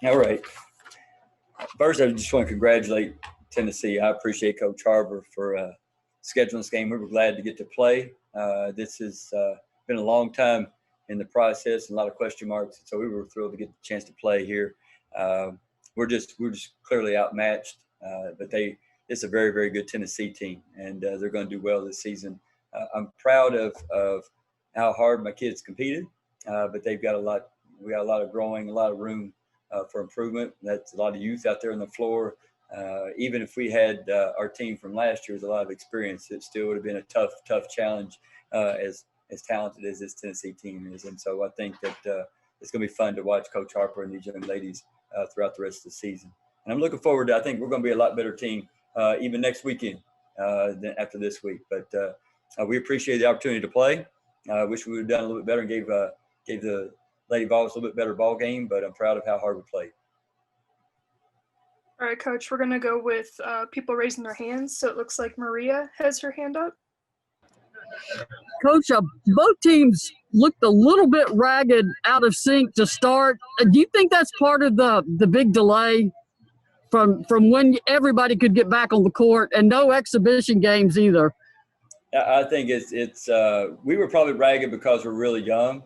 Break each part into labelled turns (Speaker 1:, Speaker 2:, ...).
Speaker 1: All right. First, I just want to congratulate Tennessee. I appreciate Coach Harbor for scheduling this game. We were glad to get to play. This has been a long time in the process and a lot of question marks. So we were thrilled to get the chance to play here. We're just clearly outmatched, but it's a very, very good Tennessee team, and they're going to do well this season. I'm proud of how hard my kids competed, but they've got a lot. We got a lot of growing, a lot of room for improvement. That's a lot of youth out there on the floor. Even if we had our team from last year with a lot of experience, it still would have been a tough challenge as talented as this Tennessee team is. And so I think that it's going to be fun to watch Coach Harper and these young ladies throughout the rest of the season. And I'm looking forward to, I think we're going to be a lot better team even next weekend than after this week. But we appreciate the opportunity to play. I wish we would have done a little bit better and gave the Lady Vols a little bit better ball game, but I'm proud of how hard we played.
Speaker 2: All right, Coach, we're going to go with people raising their hands. So it looks like Maria has her hand up.
Speaker 3: Coach, both teams looked a little bit ragged, out of sync to start. Do you think that's part of the big delay from when everybody could get back on the court, and no exhibition games either?
Speaker 1: I think it's we were probably ragged because we're really young,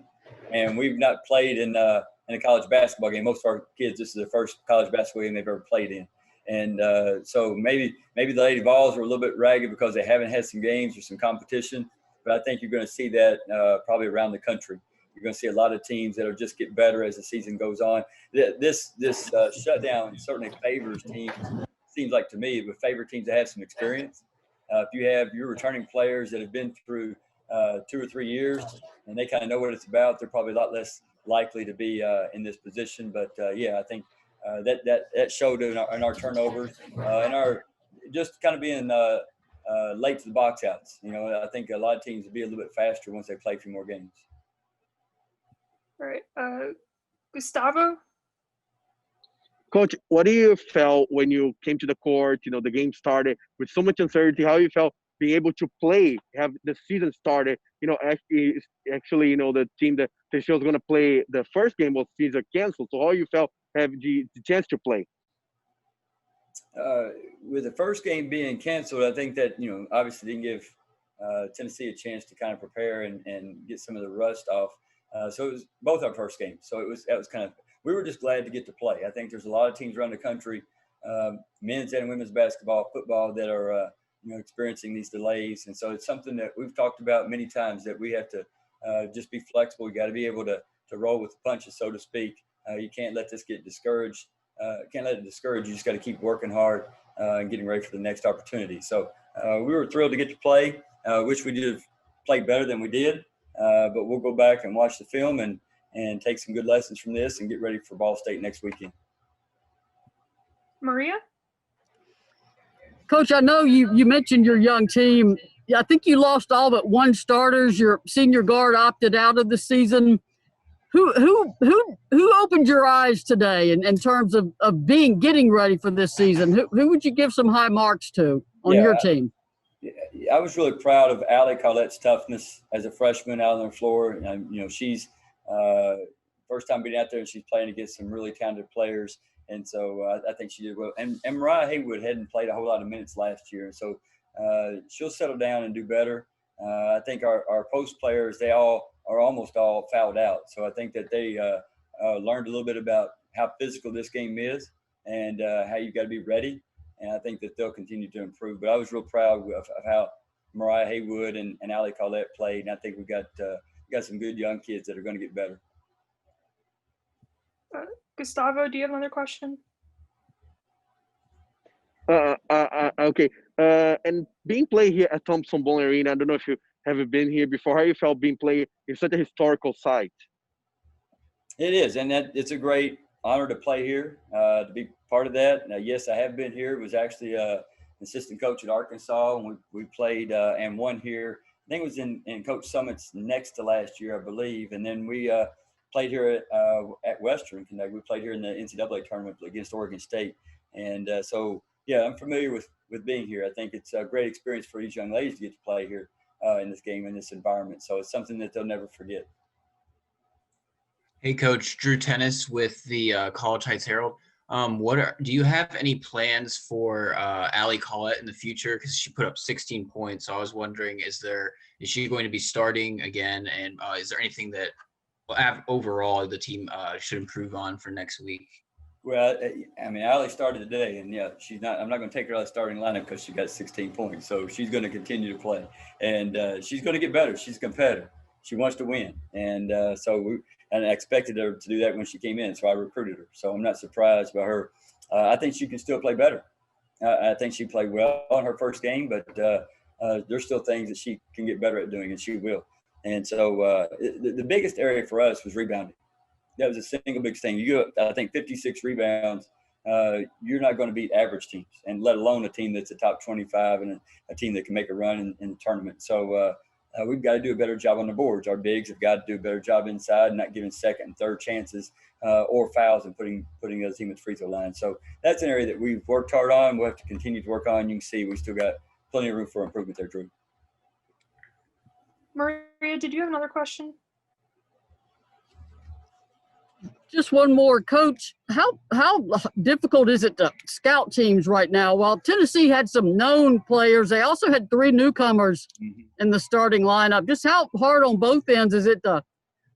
Speaker 1: and we've not played in a college basketball game. Most of our kids, this is their first college basketball game they've ever played in. And so maybe the Lady Vols were a little bit ragged because they haven't had some games or some competition. But I think you're going to see that probably around the country. You're going to see a lot of teams that will just get better as the season goes on. This shutdown certainly favors teams, seems like to me, it would favor teams that have some experience. If you have your returning players that have been through 2 or 3 years and they kind of know what it's about, they're probably a lot less likely to be in this position. But I think that showed in our turnovers and our just kind of being late to the box outs. I think a lot of teams will be a little bit faster once they play a few more games.
Speaker 2: All right, Gustavo.
Speaker 4: Coach, what do you felt when you came to the court? The game started with so much uncertainty. How you felt being able to play, have the season started? Actually, the team that the show was going to play the first game was season canceled. So how you felt have the chance to play?
Speaker 1: With the first game being canceled, I think that obviously didn't give Tennessee a chance to kind of prepare and get some of the rust off. So it was both our first games. So that was kind of. We were just glad to get to play. I think there's a lot of teams around the country, men's and women's basketball, football, that are experiencing these delays. And so it's something that we've talked about many times, that we have to just be flexible. You got to be able to roll with the punches, so to speak. You can't let this get discouraged. Can't let it discourage you. You just got to keep working hard and getting ready for the next opportunity. So we were thrilled to get to play. Wish we did have played better than we did, but we'll go back and watch the film and take some good lessons from this and get ready for Ball State next weekend.
Speaker 2: Maria?
Speaker 3: Coach, I know you mentioned your young team. I think you lost all but one starters. Your senior guard opted out of the season. Who opened your eyes today in terms of getting ready for this season? Who would you give some high marks to on your team?
Speaker 1: I was really proud of Allie Collette's toughness as a freshman out on the floor. And, she's first time being out there, and she's playing against some really talented players. And so I think she did well. And Mariah Haywood hadn't played a whole lot of minutes last year. So she'll settle down and do better. I think our post players, they all are almost all fouled out. So I think that they learned a little bit about how physical this game is and how you got to be ready. And I think that they'll continue to improve. But I was real proud of how Mariah Haywood and Allie Collette played. And I think we got some good young kids that are going to get better.
Speaker 2: Gustavo, do you have another question?
Speaker 4: Okay. And being played here at Thompson Bowling Arena, I don't know if you have been here before. How you felt being played in such a historical site?
Speaker 1: It is, and it's a great honor to play here, to be part of that. Now, yes, I have been here. It was actually assistant coach at Arkansas, and we played and won here. I think it was in Coach Summit's next to last year, I believe. And then we played here at Western Kentucky. We played here in the NCAA tournament against Oregon State. And so, yeah, I'm familiar with being here. I think it's a great experience for these young ladies to get to play here in this game, in this environment. So it's something that they'll never forget.
Speaker 5: Hey, Coach. Drew Tennis with the College Heights Herald. Do you have any plans for Allie Collette in the future? Because she put up 16 points. So I was wondering, is she going to be starting again? And is there anything that overall the team should improve on for next week?
Speaker 1: Well, I mean, Allie started today, and yeah, she's not. I'm not going to take her out of the starting lineup because she got 16 points. So she's going to continue to play, and she's going to get better. She's a competitor. She wants to win, and and I expected her to do that when she came in. So I recruited her. So I'm not surprised by her. I think she can still play better. I think she played well on her first game, but there's still things that she can get better at doing, and she will. And so the biggest area for us was rebounding. That was the single biggest thing. You got, I think, 56 rebounds. You're not going to beat average teams, and let alone a team that's a top 25 and a team that can make a run in the tournament. So we've got to do a better job on the boards. Our bigs have got to do a better job inside, not giving second and third chances or fouls and putting the other team at the free throw line. So that's an area that we've worked hard on. We'll have to continue to work on. You can see we still got plenty of room for improvement there, Drew.
Speaker 2: Maria, did you have another question?
Speaker 3: Just one more, Coach. How difficult is it to scout teams right now? While Tennessee had some known players, they also had 3 newcomers in the starting lineup. Just how hard on both ends is it to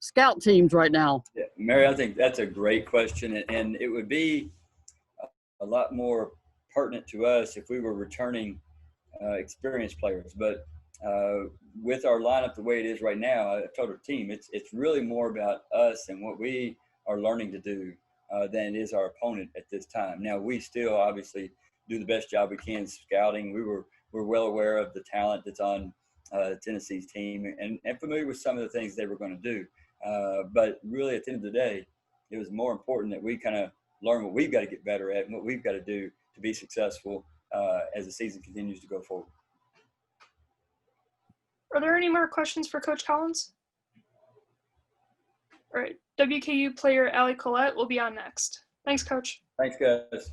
Speaker 3: scout teams right now?
Speaker 1: Yeah, Mary, I think that's a great question, and it would be a lot more pertinent to us if we were returning experienced players. But with our lineup the way it is right now, I told our team it's really more about us and what we are learning to do than it is our opponent at this time. Now, we still obviously do the best job we can scouting. We're well aware of the talent that's on Tennessee's team and familiar with some of the things they were going to do. But really, at the end of the day, it was more important that we kind of learn what we've got to get better at and what we've got to do to be successful as the season continues to go forward.
Speaker 2: Are there any more questions for Coach Collins? All right, WKU player Allie Collette will be on next. Thanks, Coach.
Speaker 1: Thanks, guys.